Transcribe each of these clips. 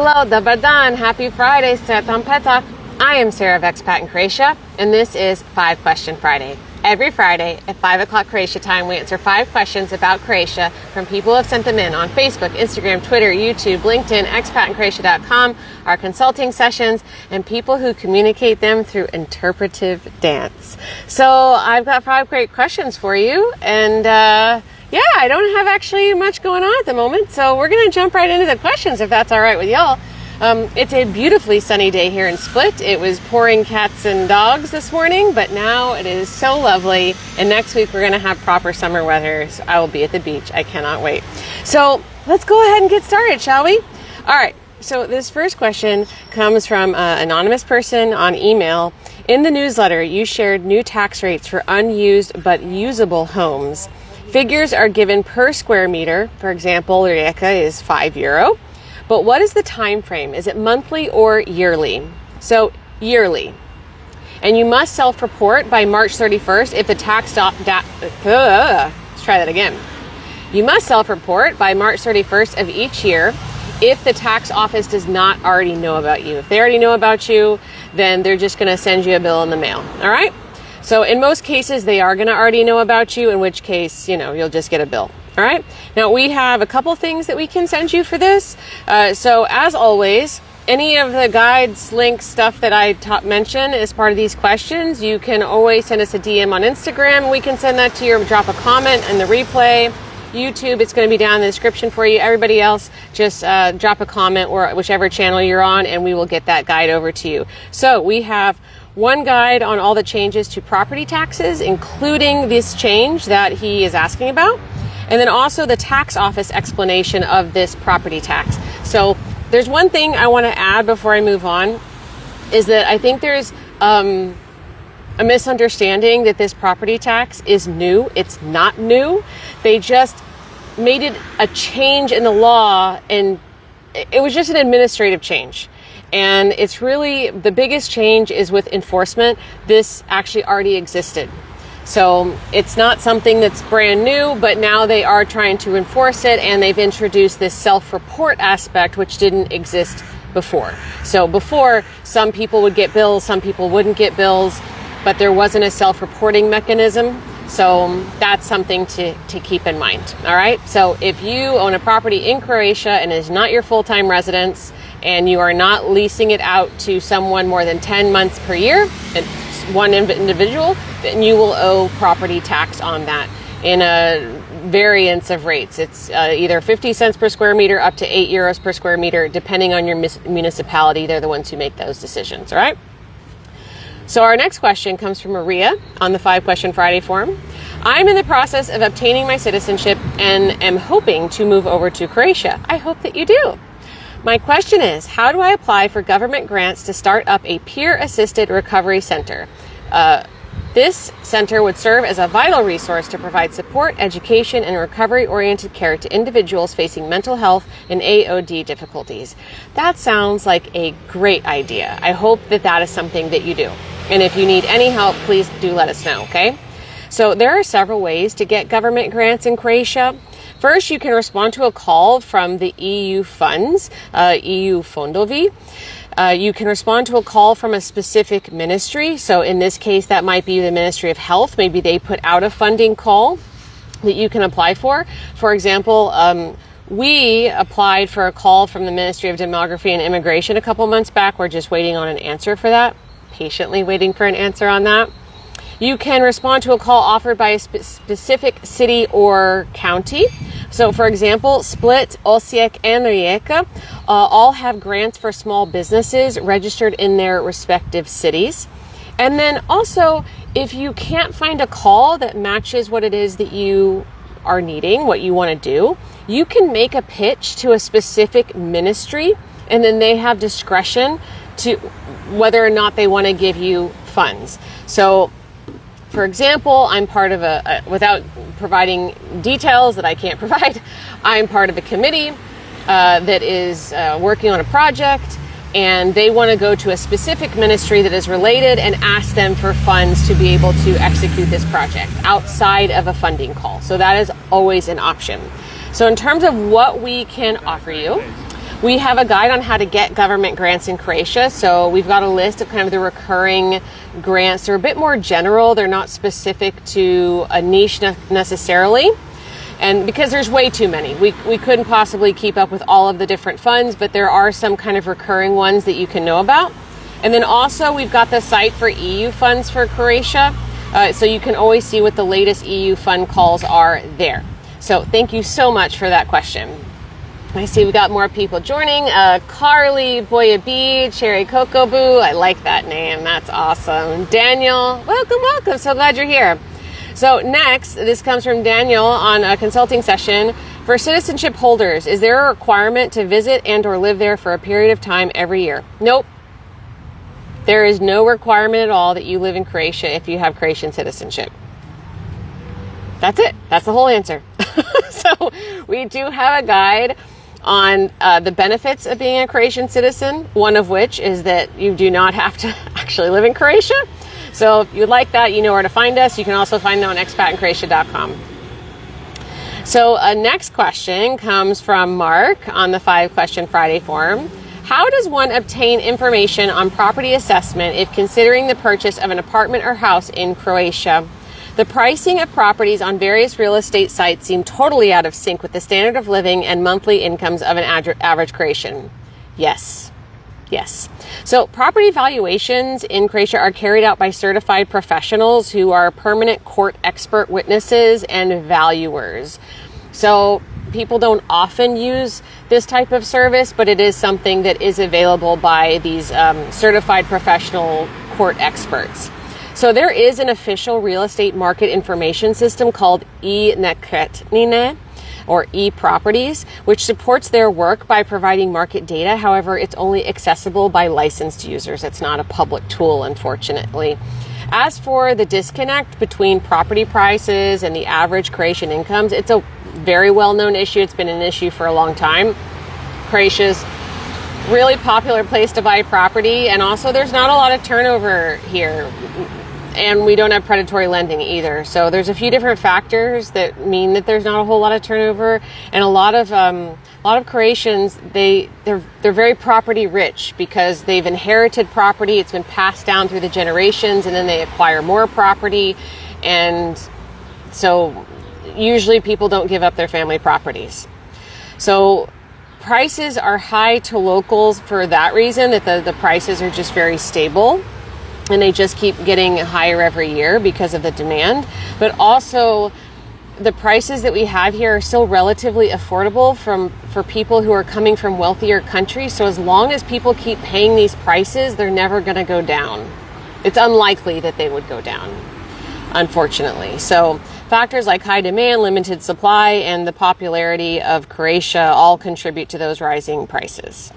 Hello, dobar dan, happy Friday, Sretan Petak. I am Sarah of Expat in Croatia, and this is 5 Question Friday. Every Friday at 5 o'clock Croatia time, we answer 5 questions about Croatia from people who have sent them in on Facebook, Instagram, Twitter, YouTube, LinkedIn, expatinCroatia.com, our consulting sessions, and people who communicate them through interpretive dance. So I've got 5 great questions for you, and I don't have actually much going on at the moment, so we're going to jump right into the questions if that's all right with y'all. It's a beautifully sunny day here in Split. It was pouring cats and dogs this morning, but now it is so lovely. And next week we're going to have proper summer weather. So I will be at the beach. I cannot wait. So let's go ahead and get started, shall we? All right. So this first question comes from an anonymous person on email. In the newsletter, you shared new tax rates for unused but usable homes. Figures are given per square meter. For example, Rijeka is €5. But what is the time frame? Is it monthly or yearly? So yearly. And you must self-report by March 31st if the tax let's try that again. You must self-report by March 31st of each year if the tax office does not already know about you. If they already know about you, then they're just going to send you a bill in the mail. All right? So in most cases, they are going to already know about you, in which case, you'll just get a bill. All right. Now we have a couple things that we can send you for this. So as always, any of the guides, links, stuff that I mention as part of these questions, you can always send us a DM on Instagram. We can send that to you or drop a comment in the replay. YouTube, it's going to be down in the description for you. Everybody else, just drop a comment or whichever channel you're on, and we will get that guide over to you. So we have one guide on all the changes to property taxes, including this change that he is asking about. And then also the tax office explanation of this property tax. So there's one thing I want to add before I move on, is that I think there's a misunderstanding that this property tax is new. It's not new. They just made it a change in the law, and it was just an administrative change. And it's really, the biggest change is with enforcement. This actually already existed. So it's not something that's brand new, but now they are trying to enforce it, and they've introduced this self-report aspect, which didn't exist before. So before, some people would get bills, some people wouldn't get bills, but there wasn't a self-reporting mechanism. So that's something to keep in mind. All right. So if you own a property in Croatia and is not your full-time residence, and you are not leasing it out to someone more than 10 months per year, one individual, then you will owe property tax on that in a variance of rates. It's either 50 cents per square meter up to €8 per square meter, depending on your municipality. They're the ones who make those decisions, all right? So our next question comes from Maria on the 5 Question Friday forum. I'm in the process of obtaining my citizenship and am hoping to move over to Croatia. I hope that you do. My question is, how do I apply for government grants to start up a peer-assisted recovery center? This center would serve as a vital resource to provide support, education, and recovery-oriented care to individuals facing mental health and AOD difficulties. That sounds like a great idea. I hope that that is something that you do. And if you need any help, please do let us know, okay? So there are several ways to get government grants in Croatia. First, you can respond to a call from the EU funds, EU fondovi. You can respond to a call from a specific ministry. So in this case, that might be the Ministry of Health. Maybe they put out a funding call that you can apply for. For example, we applied for a call from the Ministry of Demography and Immigration a couple months back. We're just waiting on an answer for that, patiently waiting for an answer on that. You can respond to a call offered by a specific city or county. So for example, Split, Osijek, and Rijeka all have grants for small businesses registered in their respective cities. And then also, if you can't find a call that matches what it is that you are needing, what you want to do, you can make a pitch to a specific ministry, and then they have discretion to whether or not they want to give you funds. So for example, I'm part of without providing details that I can't provide, I'm part of a committee that is working on a project, and they want to go to a specific ministry that is related and ask them for funds to be able to execute this project outside of a funding call. So that is always an option. So in terms of what we can offer you, We have a guide on how to get government grants in Croatia. So we've got a list of kind of the recurring grants. They're a bit more general. They're not specific to a niche necessarily. And because there's way too many, we couldn't possibly keep up with all of the different funds, but there are some kind of recurring ones that you can know about. And then also we've got the site for EU funds for Croatia. So you can always see what the latest EU fund calls are there. So thank you so much for that question. I see we got more people joining. Carly, Boya B, Cherry Cocoa Boo. I like that name. That's awesome. Daniel, welcome. So glad you're here. So next, this comes from Daniel on a consulting session. For citizenship holders, is there a requirement to visit and or live there for a period of time every year? Nope. There is no requirement at all that you live in Croatia if you have Croatian citizenship. That's it. That's the whole answer. So we do have a guide on the benefits of being a Croatian citizen, one of which is that you do not have to actually live in Croatia. So if you'd like that, you know where to find us. You can also find it on expatinCroatia.com. So next question comes from Mark on the 5 Question Friday forum. How does one obtain information on property assessment if considering the purchase of an apartment or house in Croatia? The pricing of properties on various real estate sites seem totally out of sync with the standard of living and monthly incomes of an average Croatian. Yes. So property valuations in Croatia are carried out by certified professionals who are permanent court expert witnesses and valuers. So people don't often use this type of service, but it is something that is available by these certified professional court experts. So there is an official real estate market information system called e-nekretnine or e-properties, which supports their work by providing market data. However, it's only accessible by licensed users. It's not a public tool, unfortunately. As for the disconnect between property prices and the average Croatian incomes, it's a very well-known issue. It's been an issue for a long time. Croatia's really popular place to buy property, and also there's not a lot of turnover here. And we don't have predatory lending either. So there's a few different factors that mean that there's not a whole lot of turnover. And a lot of Croatians, they're very property rich because they've inherited property. It's been passed down through the generations, and then they acquire more property. And so usually people don't give up their family properties. So prices are high to locals for that reason, that the prices are just very stable. And they just keep getting higher every year because of the demand. But also, the prices that we have here are still relatively affordable for people who are coming from wealthier countries. So as long as people keep paying these prices, they're never going to go down. It's unlikely that they would go down, unfortunately. So factors like high demand, limited supply, and the popularity of Croatia all contribute to those rising prices.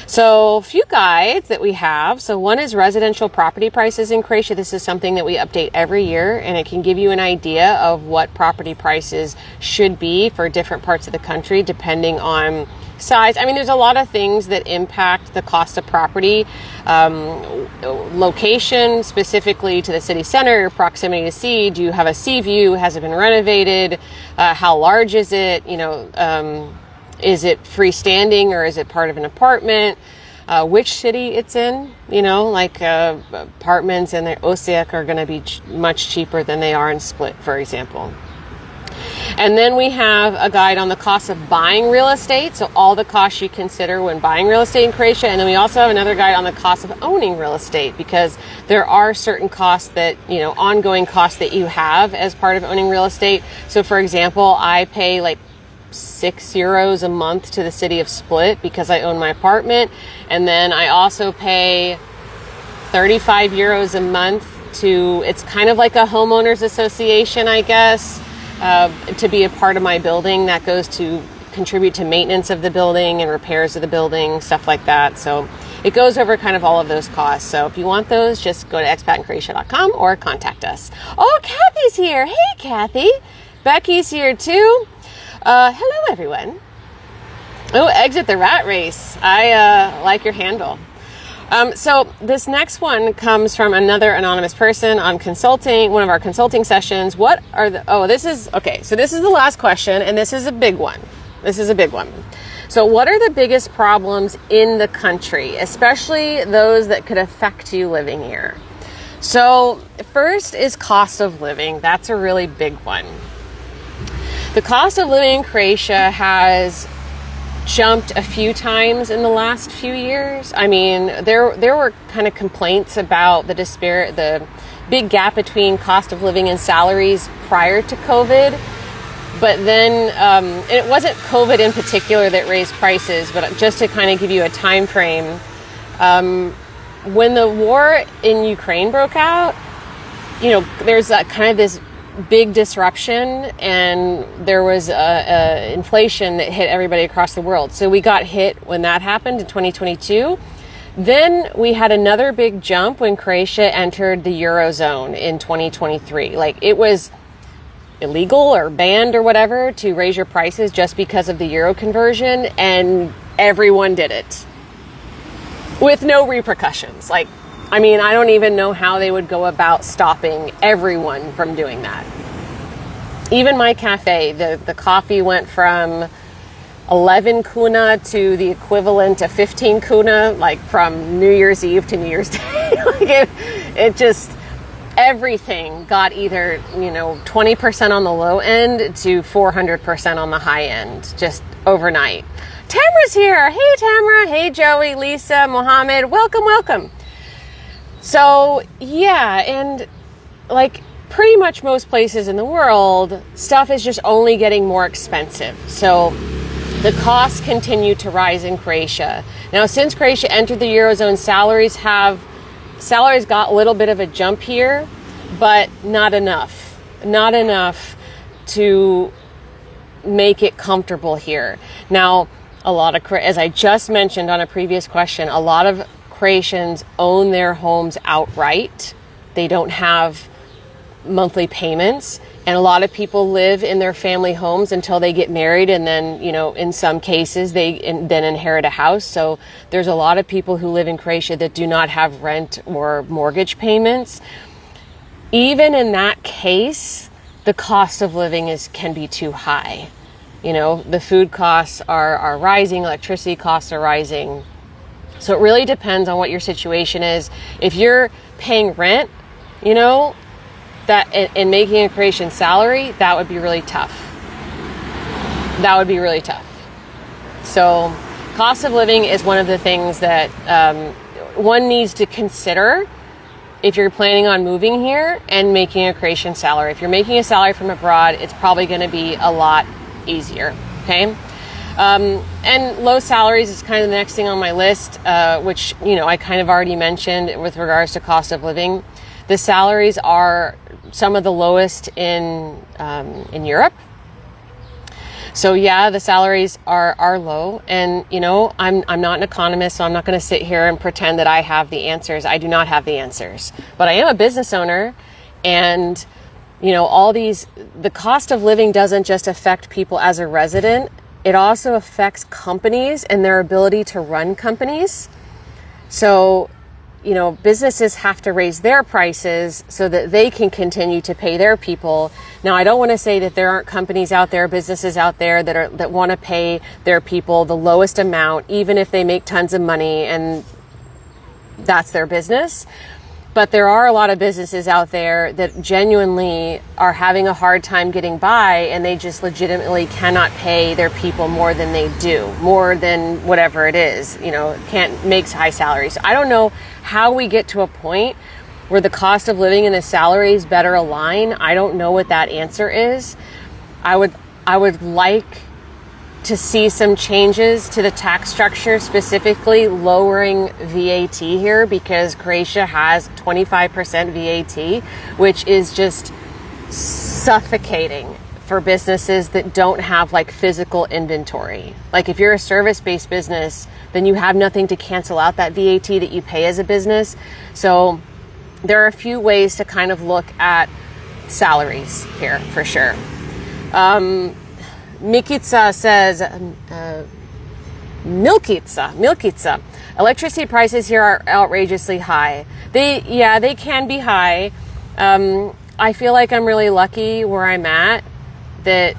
So a few guides that we have. So one is residential property prices in Croatia. This is something that we update every year, and it can give you an idea of what property prices should be for different parts of the country depending on size. I mean, there's a lot of things that impact the cost of property. Location, specifically to the city center, proximity to sea. Do you have a sea view? Has it been renovated? How large is it? Is it freestanding or is it part of an apartment? Which city it's in? Apartments in Osijek are going to be much cheaper than they are in Split, for example. And then we have a guide on the cost of buying real estate. So all the costs you consider when buying real estate in Croatia. And then we also have another guide on the cost of owning real estate, because there are certain costs that, ongoing costs that you have as part of owning real estate. So for example, I pay like €6 a month to the city of Split because I own my apartment. And then I also pay €35 a month it's kind of like a homeowners association, I guess, to be a part of my building. That goes to contribute to maintenance of the building and repairs of the building, stuff like that. So it goes over kind of all of those costs. So if you want those, just go to expatinCroatia.com or contact us. Oh, Kathy's here. Hey, Kathy. Becky's here too. Hello, everyone. Oh, exit the rat race. I like your handle. So this next one comes from another anonymous person on one of our consulting sessions. So this is the last question, and this is a big one. So what are the biggest problems in the country, especially those that could affect you living here? So first is cost of living. That's a really big one. The cost of living in Croatia has jumped a few times in the last few years. I mean, there were kind of complaints about the big gap between cost of living and salaries prior to COVID. But then it wasn't COVID in particular that raised prices, but just to kind of give you a time frame, when the war in Ukraine broke out, there's kind of this big disruption, and there was a inflation that hit everybody across the world. So we got hit when that happened in 2022. Then we had another big jump when Croatia entered the Eurozone in 2023. Like, it was illegal or banned or whatever to raise your prices just because of the euro conversion, and everyone did it with no repercussions. Like, I mean, I don't even know how they would go about stopping everyone from doing that. Even my cafe, the coffee went from 11 kuna to the equivalent of 15 kuna, like from New Year's Eve to New Year's Day. Like it just, everything got either, 20% on the low end to 400% on the high end, just overnight. Tamara's here. Hey, Tamara. Hey, Joey, Lisa, Mohammed. Welcome, welcome. So, yeah, and like pretty much most places in the world, stuff is just only getting more expensive. So the costs continue to rise in Croatia. Now, since Croatia entered the Eurozone, salaries got a little bit of a jump here, but not enough. Not enough to make it comfortable here. Now, as I just mentioned on a previous question, a lot of Croatians own their homes outright. They don't have monthly payments, and a lot of people live in their family homes until they get married, and then, in some cases they then inherit a house. So there's a lot of people who live in Croatia that do not have rent or mortgage payments. Even in that case, the cost of living can be too high. The food costs are rising, electricity costs are rising. So it really depends on what your situation is. If you're paying rent, that and making a Croatian salary, that would be really tough. That would be really tough. So cost of living is one of the things that one needs to consider if you're planning on moving here and making a Croatian salary. If you're making a salary from abroad, it's probably going to be a lot easier, okay? And low salaries is kind of the next thing on my list, which, I kind of already mentioned with regards to cost of living. The salaries are some of the lowest in Europe. So yeah, the salaries are low, and I'm not an economist, so I'm not going to sit here and pretend that I have the answers. I do not have the answers, but I am a business owner, and the cost of living doesn't just affect people as a resident. It also affects companies and their ability to run companies. So, businesses have to raise their prices so that they can continue to pay their people. Now, I don't want to say that there aren't companies out there, businesses out there that want to pay their people the lowest amount, even if they make tons of money and that's their business. But there are a lot of businesses out there that genuinely are having a hard time getting by, and they just legitimately cannot pay their people more than they do, more than whatever it is, can't make high salaries. I don't know how we get to a point where the cost of living and the salaries better align. I don't know what that answer is. I would like to see some changes to the tax structure, specifically lowering VAT here, because Croatia has 25% VAT, which is just suffocating for businesses that don't have like physical inventory. Like if you're a service-based business, then you have nothing to cancel out that VAT that you pay as a business. So there are a few ways to kind of look at salaries here for sure. Mikica says, Milkica, electricity prices here are outrageously high. They can be high. I feel like I'm really lucky where I'm at, that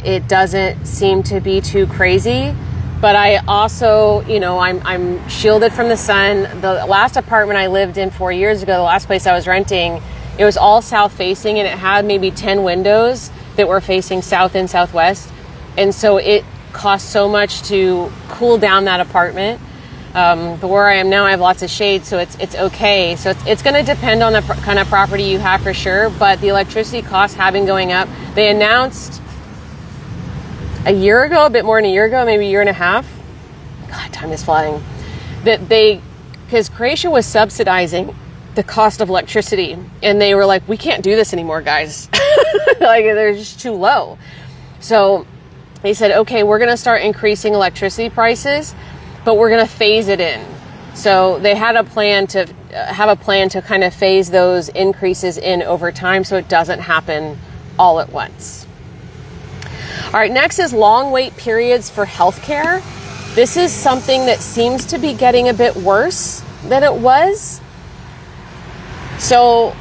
it doesn't seem to be too crazy. but I also, I'm shielded from the sun. The last apartment I lived in 4 years ago, the last place I was renting, it was all south facing, and it had maybe 10 windows that were facing south and southwest. And so it cost so much to cool down that apartment. But where I am now, I have lots of shade, so it's okay. So it's going to depend on the kind of property you have for sure. But the electricity costs have been going up. They announced a year ago, a bit more than a year ago, maybe a year and a half. God, time is flying. Because Croatia was subsidizing the cost of electricity, and they were like, we can't do this anymore, guys. Like, they're just too low. So they said, okay, we're going to start increasing electricity prices, but we're going to phase it in. So they had a plan to kind of phase those increases in over time so it doesn't happen all at once. All right, next is long wait periods for healthcare. This is something that seems to be getting a bit worse than it was. So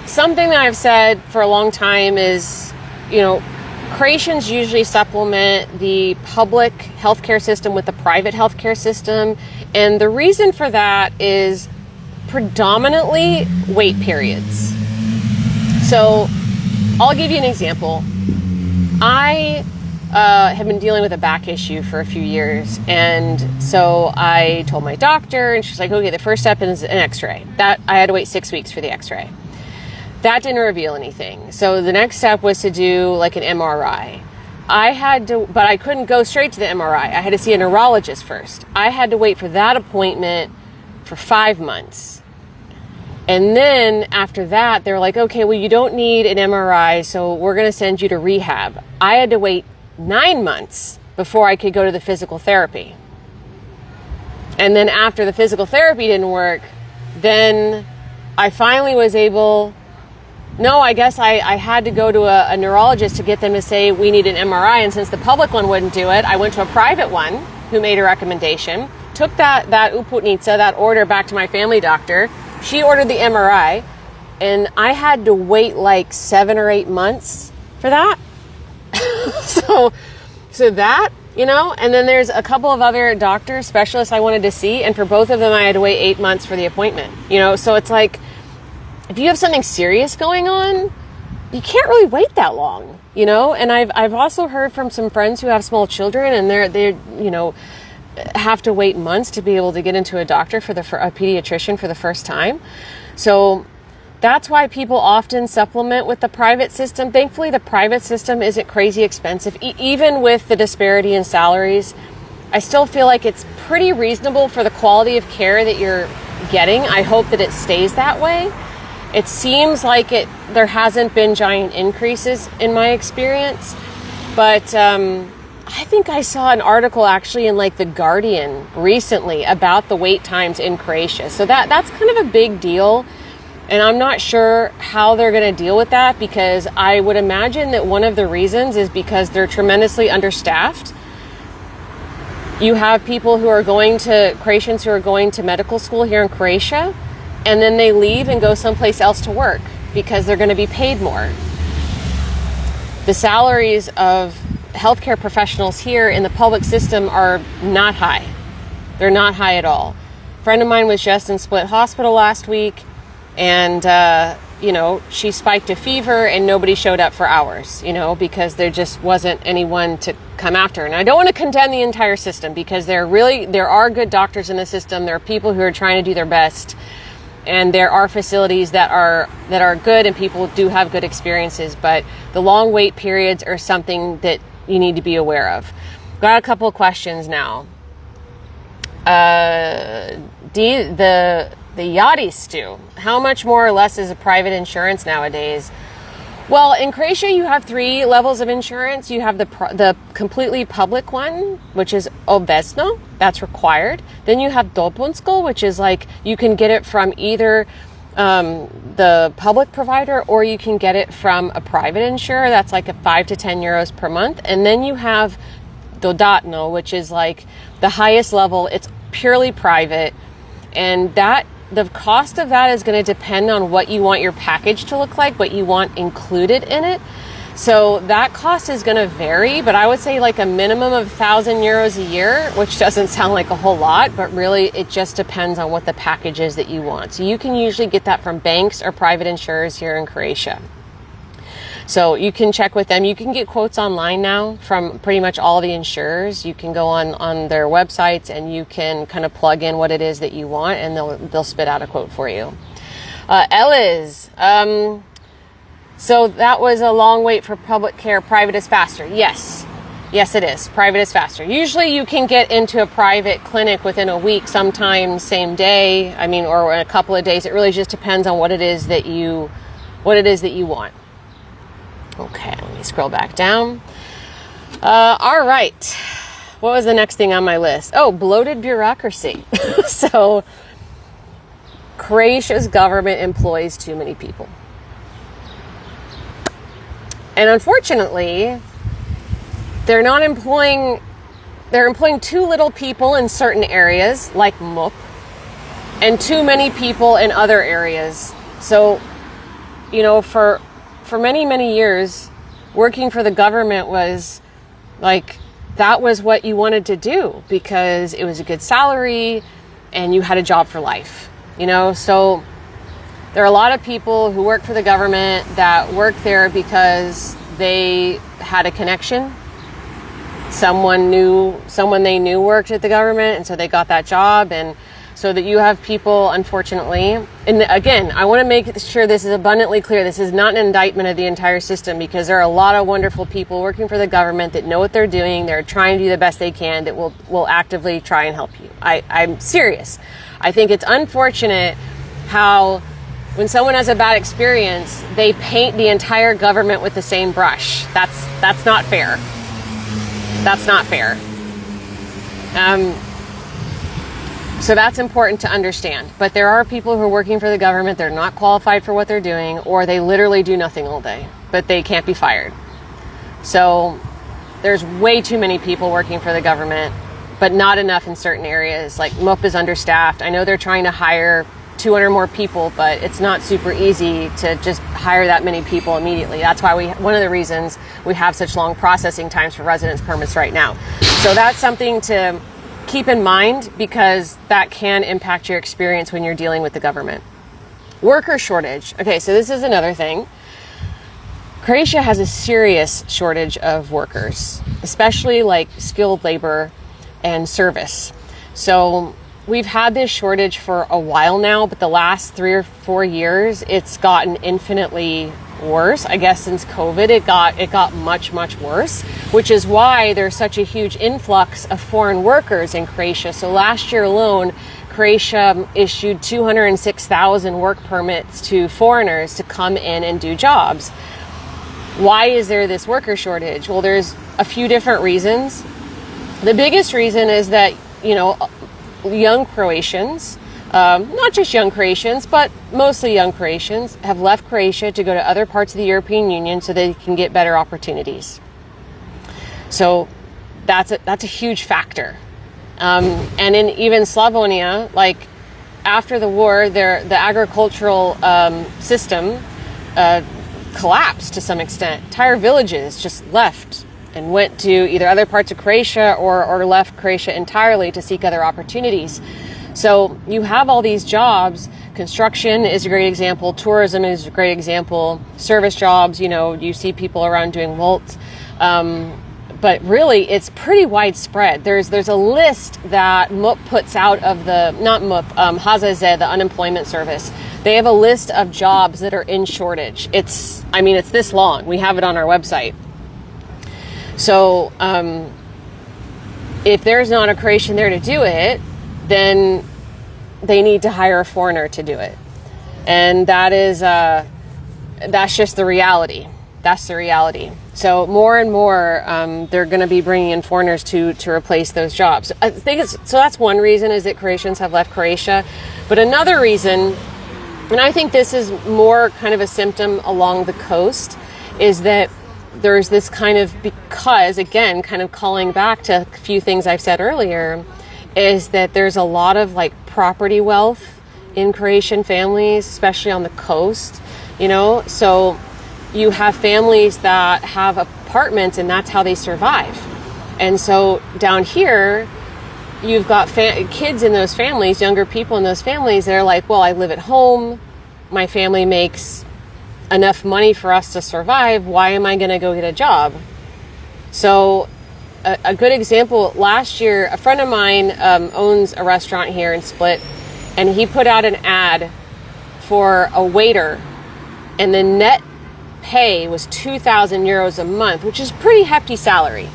something that I've said for a long time is, Croatians usually supplement the public healthcare system with the private healthcare system. And the reason for that is predominantly wait periods. So I'll give you an example. I have been dealing with a back issue for a few years. And so I told my doctor, and she's like, okay, the first step is an x-ray. That I had to wait 6 weeks for the x-ray. That didn't reveal anything. So the next step was to do like an MRI. But I couldn't go straight to the MRI. I had to see a neurologist first. I had to wait for that appointment for 5 months. And then after that, they're like, okay, well, you don't need an MRI, so we're going to send you to rehab. I had to wait 9 months before I could go to the physical therapy. And then after the physical therapy didn't work, then I finally was able... No, I guess I had to go to a neurologist to get them to say we need an MRI. And since the public one wouldn't do it, I went to a private one who made a recommendation, took that uputnica, that order back to my family doctor. She ordered the MRI, and I had to wait like 7 or 8 months for that. So that, and then there's a couple of other doctors, specialists I wanted to see. And for both of them, I had to wait 8 months for the appointment, so it's like, if you have something serious going on, you can't really wait that long, And I've also heard from some friends who have small children, and they have to wait months to be able to get into a doctor for a pediatrician for the first time. So that's why people often supplement with the private system. Thankfully, the private system isn't crazy expensive. Even with the disparity in salaries, I still feel like it's pretty reasonable for the quality of care that you're getting. I hope that it stays that way. It seems like there hasn't been giant increases in my experience, but I think I saw an article actually in like The Guardian recently about the wait times in Croatia. So that's kind of a big deal, and I'm not sure how they're going to deal with that, because I would imagine that one of the reasons is because they're tremendously understaffed. You have people Croatians who are going to medical school here in Croatia, and then they leave and go someplace else to work because they're going to be paid more. The salaries of healthcare professionals here in the public system are not high. They're not high at all. A friend of mine was just in Split Hospital last week, and, she spiked a fever and nobody showed up for hours, because there just wasn't anyone to come after her. And I don't want to condemn the entire system, because there are good doctors in the system. There are people who are trying to do their best. And there are facilities that are good, and people do have good experiences, but the long wait periods are something that you need to be aware of. Got a couple of questions now. The Yadistu, how much more or less is a private insurance nowadays? Well, in Croatia, you have 3 levels of insurance. You have the completely public one, which is obvezno, that's required. Then you have dopunsko, which is like you can get it from either the public provider, or you can get it from a private insurer. That's like a 5 to 10 euros per month. And then you have dodatno, which is like the highest level. It's purely private, and the cost of that is going to depend on what you want your package to look like, what you want included in it. So that cost is going to vary, but I would say like a minimum of 1,000 euros a year, which doesn't sound like a whole lot, but really it just depends on what the package is that you want. So you can usually get that from banks or private insurers here in Croatia. So you can check with them. You can get quotes online now from pretty much all the insurers. You can go on their websites and you can kind of plug in what it is that you want, and they'll spit out a quote for you. Ellis, so that was a long wait for public care. Private is faster. Yes, it is. Private is faster. Usually you can get into a private clinic within a week, sometimes same day. Or in a couple of days. It really just depends on what it is that you want. Okay, let me scroll back down. All right. What was the next thing on my list? Oh, bloated bureaucracy. So, Croatia's government employs too many people. And unfortunately, they're employing too little people in certain areas, like MUP, and too many people in other areas. So, for many, many years, working for the government was like, that was what you wanted to do because it was a good salary and you had a job for life, So there are a lot of people who work for the government that work there because they had a connection. Someone they knew worked at the government, and so they got that job. And so that you have people, unfortunately, and again, I want to make sure this is abundantly clear. This is not an indictment of the entire system, because there are a lot of wonderful people working for the government that know what they're doing. They're trying to do the best they can, that will actively try and help you. I'm serious. I think it's unfortunate how when someone has a bad experience, they paint the entire government with the same brush. That's not fair. That's not fair. So that's important to understand. But there are people who are working for the government, they're not qualified for what they're doing, or they literally do nothing all day, but they can't be fired. So there's way too many people working for the government, but not enough in certain areas. Like MUP is understaffed. I know they're trying to hire 200 more people, but it's not super easy to just hire that many people immediately. That's why one of the reasons we have such long processing times for residence permits right now. So that's something to keep in mind, because that can impact your experience when you're dealing with the government. Worker shortage. Okay, so this is another thing. Croatia has a serious shortage of workers, especially like skilled labor and service. So we've had this shortage for a while now, but the last 3 or 4 years, it's gotten infinitely worse. I guess since COVID, it got much, much worse, which is why there's such a huge influx of foreign workers in Croatia. So last year alone, Croatia issued 206,000 work permits to foreigners to come in and do jobs. Why is there this worker shortage? Well, there's a few different reasons. The biggest reason is that, young Croatians, not just young Croatians, but mostly young Croatians, have left Croatia to go to other parts of the European Union so they can get better opportunities. So that's a huge factor. And in even Slavonia, like after the war, the agricultural system collapsed to some extent. Entire villages just left and went to either other parts of Croatia or left Croatia entirely to seek other opportunities. So you have all these jobs. Construction is a great example. Tourism is a great example. Service jobs, you see people around doing Wolt. But really, it's pretty widespread. There's a list that MUP puts out of HZZ, the unemployment service. They have a list of jobs that are in shortage. It's this long. We have it on our website. So if there's not a Croatian there to do it, then they need to hire a foreigner to do it. And that's just the reality. That's the reality. So more and more, they're going to be bringing in foreigners to replace those jobs. I think so that's one reason, is that Croatians have left Croatia. But another reason, and I think this is more kind of a symptom along the coast, is that there's this kind of, because again, kind of calling back to a few things I've said earlier, is that there's a lot of like property wealth in Croatian families, especially on the coast, so you have families that have apartments and that's how they survive. And so down here, you've got kids in those families, younger people in those families, they're like, well, I live at home. My family makes enough money for us to survive. Why am I going to go get a job? So a good example, last year, a friend of mine owns a restaurant here in Split, and he put out an ad for a waiter, and the net pay was 2,000 euros a month, which is a pretty hefty salary.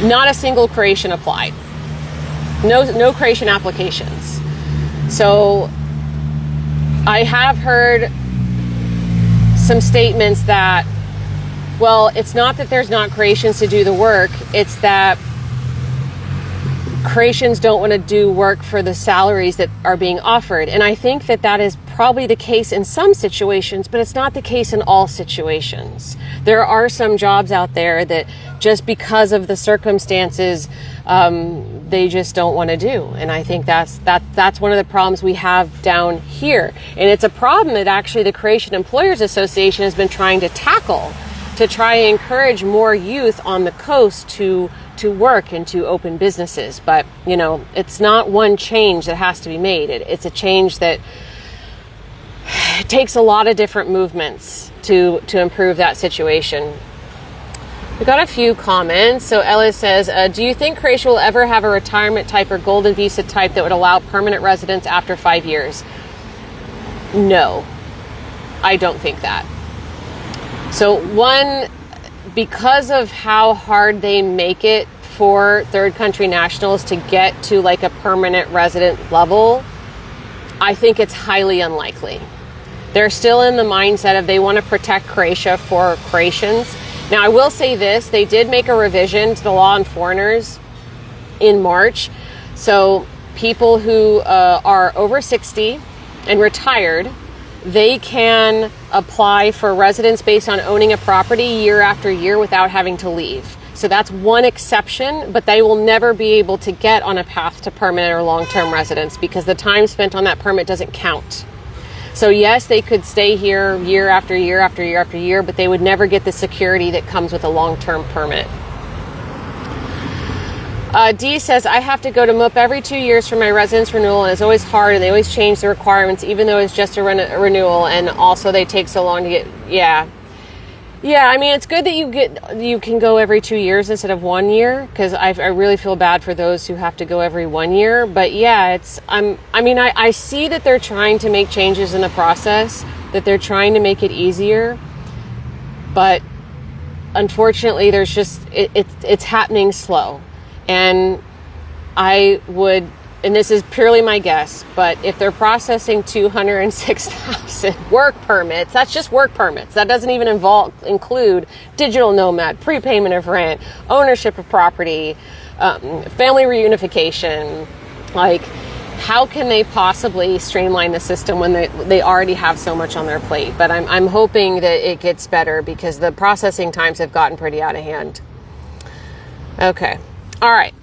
Not a single Croatian applied. No Croatian applications. So I have heard some statements that, well, it's not that there's not Croatians to do the work, it's that Croatians don't want to do work for the salaries that are being offered. And I think that that is probably the case in some situations, but it's not the case in all situations. There are some jobs out there that just because of the circumstances, they just don't want to do. And I think that's one of the problems we have down here. And it's a problem that actually the Croatian Employers Association has been trying to tackle, to try and encourage more youth on the coast to work and to open businesses. But, you know, it's not one change that has to be made. It's a change that takes a lot of different movements to improve that situation. We got a few comments. So Ella says, do you think Croatia will ever have a retirement type or golden visa type that would allow permanent residence after 5 years? No, I don't think that. So one, because of how hard they make it for third country nationals to get to like a permanent resident level, I think it's highly unlikely. They're still in the mindset of they want to protect Croatia for Croatians. Now, I will say this, they did make a revision to the law on foreigners in March. So people who are over 60 and retired, they can apply for residence based on owning a property year after year without having to leave. So that's one exception, but they will never be able to get on a path to permanent or long-term residence because the time spent on that permit doesn't count. So yes, they could stay here year after year after year after year, but they would never get the security that comes with a long-term permit. Dee says, I have to go to MUP every 2 years for my residence renewal, and it's always hard, and they always change the requirements, even though it's just a renewal, and also they take so long to get, yeah, I mean, it's good that you can go every 2 years instead of 1 year, because I really feel bad for those who have to go every 1 year, but yeah, I see that they're trying to make changes in the process, that they're trying to make it easier, but unfortunately, there's just, it's happening slow. And I would, and this is purely my guess, but if they're processing 206,000 work permits, that's just work permits. That doesn't even include digital nomad, prepayment of rent, ownership of property, family reunification. Like, how can they possibly streamline the system when they already have so much on their plate? But I'm hoping that it gets better because the processing times have gotten pretty out of hand. Okay. All right.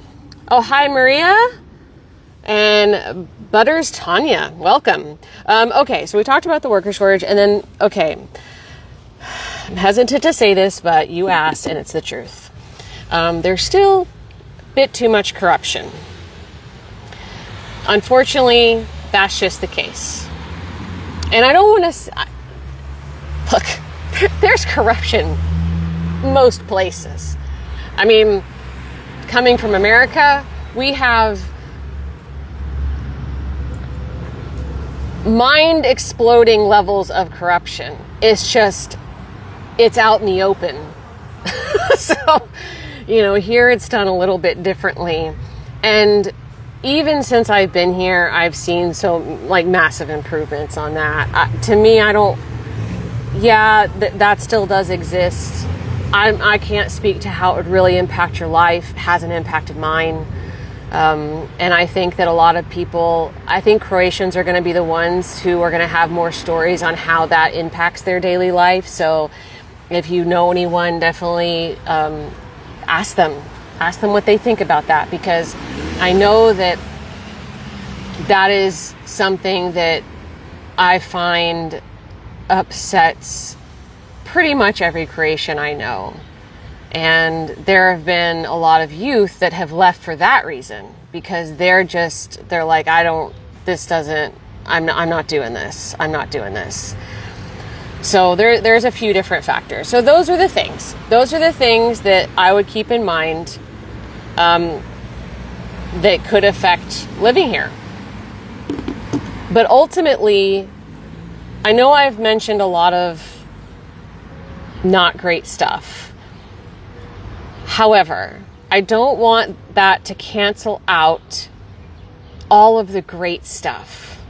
Oh, hi, Maria. And Butters Tanya. Welcome. Okay, so we talked about the worker shortage, and then, okay, I'm hesitant to say this, but you asked, and it's the truth. There's still a bit too much corruption. Unfortunately, that's just the case. And I don't want to... Look, there's corruption most places. I mean... Coming from America, we have mind-exploding levels of corruption. It's out in the open. So, here it's done a little bit differently. And even since I've been here, I've seen massive improvements on that. To me, that still does exist. I can't speak to how it would really impact your life. It hasn't impacted mine. And I think that a lot of people, I think Croatians are going to be the ones who are going to have more stories on how that impacts their daily life. So if you know anyone, definitely ask them what they think about that, because I know that is something that I find upsets pretty much every Croatian I know. And there have been a lot of youth that have left for that reason, because they're like, I'm not doing this. I'm not doing this. So there's a few different factors. So those are the things. Those are the things that I would keep in mind that could affect living here. But ultimately, I know I've mentioned a lot of not great stuff. However, I don't want that to cancel out all of the great stuff,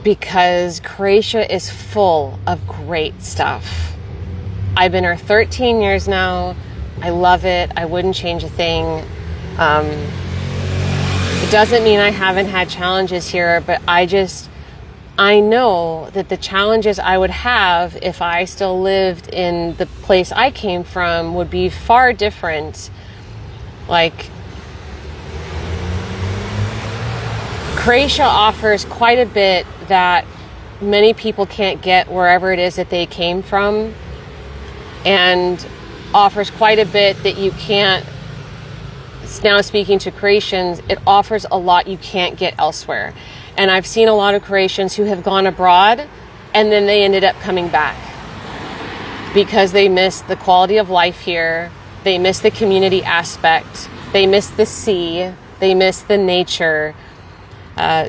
because Croatia is full of great stuff. I've been here 13 years now. I love it. I wouldn't change a thing. It doesn't mean I haven't had challenges here, but I know that the challenges I would have if I still lived in the place I came from would be far different. Like, Croatia offers quite a bit that many people can't get wherever it is that they came from, and offers quite a bit that you can't. Now speaking to Croatians, it offers a lot you can't get elsewhere. And I've seen a lot of Croatians who have gone abroad and then they ended up coming back because they missed the quality of life here. They missed the community aspect. They missed the sea. They missed the nature.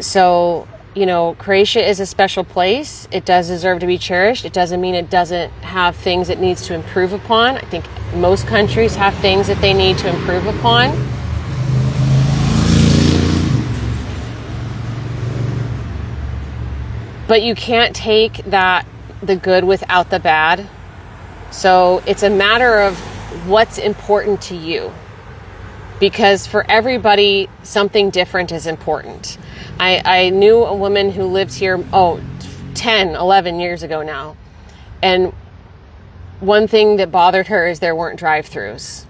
So, Croatia is a special place. It does deserve to be cherished. It doesn't mean it doesn't have things it needs to improve upon. I think most countries have things that they need to improve upon. But you can't take the good without the bad. So it's a matter of what's important to you. Because for everybody, something different is important. I knew a woman who lived here, 10, 11 years ago now. And one thing that bothered her is there weren't drive-thrus.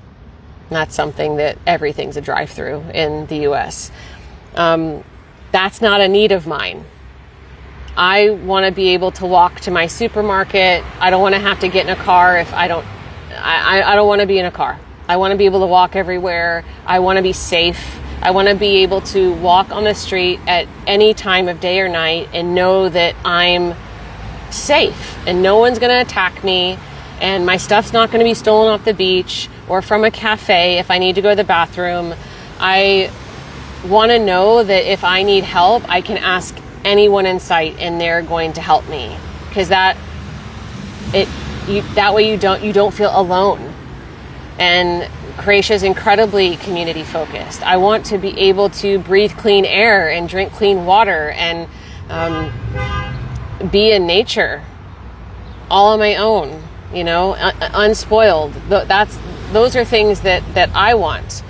That's something that everything's a drive-thru in the U.S. That's not a need of mine. I want to be able to walk to my supermarket. I don't want to have to get in a car if I don't want to be in a car. I want to be able to walk everywhere. I want to be safe. I want to be able to walk on the street at any time of day or night and know that I'm safe and no one's going to attack me and my stuff's not going to be stolen off the beach or from a cafe if I need to go to the bathroom. I want to know that if I need help, I can ask anyone in sight and they're going to help me, because that way you don't feel alone. And Croatia is incredibly community focused. I want to be able to breathe clean air and drink clean water and be in nature all on my own, unspoiled. Those are things that I want.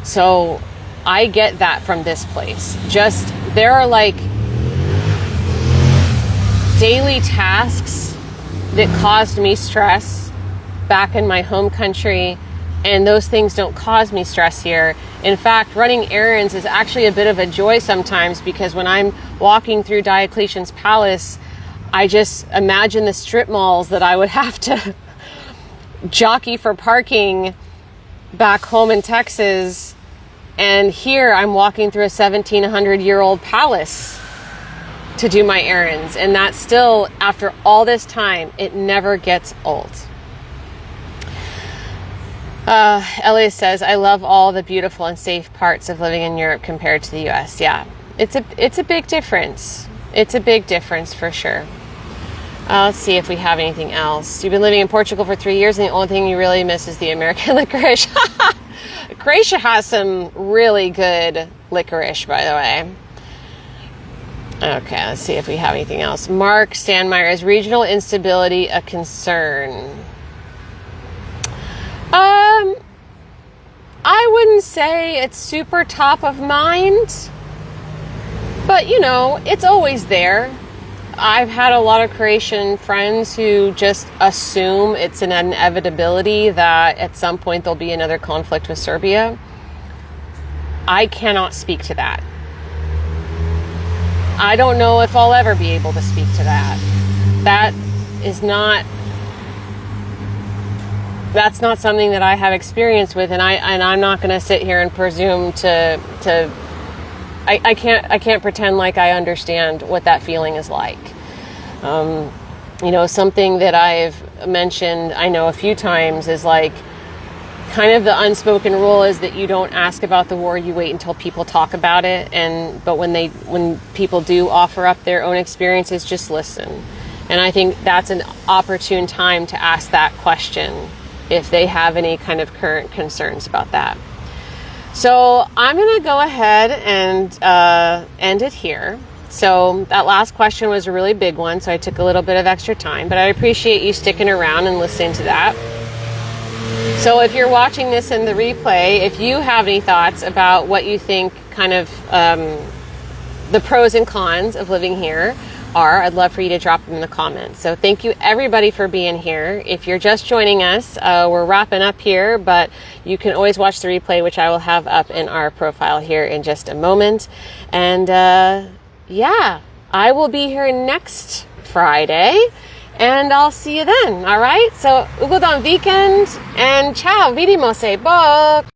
So I get that from this place. Just, there are like daily tasks that caused me stress back in my home country, and those things don't cause me stress here. In fact, running errands is actually a bit of a joy sometimes, because when I'm walking through Diocletian's palace, I just imagine the strip malls that I would have to jockey for parking back home in Texas, and here I'm walking through a 1700-year-old palace to do my errands, and that still, after all this time, it never gets old. Elias says, I love all the beautiful and safe parts of living in Europe compared to the US. Yeah, it's a big difference. It's a big difference for sure. Let's see if we have anything else. You've been living in Portugal for 3 years and the only thing you really miss is the American licorice. Croatia has some really good licorice, by the way. Okay, let's see if we have anything else. Mark Sandmeyer, is regional instability a concern? I wouldn't say it's super top of mind, but it's always there. I've had a lot of Croatian friends who just assume it's an inevitability that at some point there'll be another conflict with Serbia. I cannot speak to that. I don't know if I'll ever be able to speak to that. That is not that's not something that I have experience with, and I'm not going to sit here and presume I can't pretend like I understand what that feeling is like. Something that I've mentioned, I know a few times, is like kind of the unspoken rule is that you don't ask about the war, you wait until people talk about it. But when people do offer up their own experiences, just listen. And I think that's an opportune time to ask that question if they have any kind of current concerns about that. So I'm going to go ahead and end it here. So that last question was a really big one, so I took a little bit of extra time, but I appreciate you sticking around and listening to that. So if you're watching this in the replay, if you have any thoughts about what you think kind of the pros and cons of living here are, I'd love for you to drop them in the comments. So thank you everybody for being here. If you're just joining us, we're wrapping up here, but you can always watch the replay, which I will have up in our profile here in just a moment. And I will be here next Friday, and I'll see you then. All right? So, ugod weekend, and ciao, vidimo se, bye.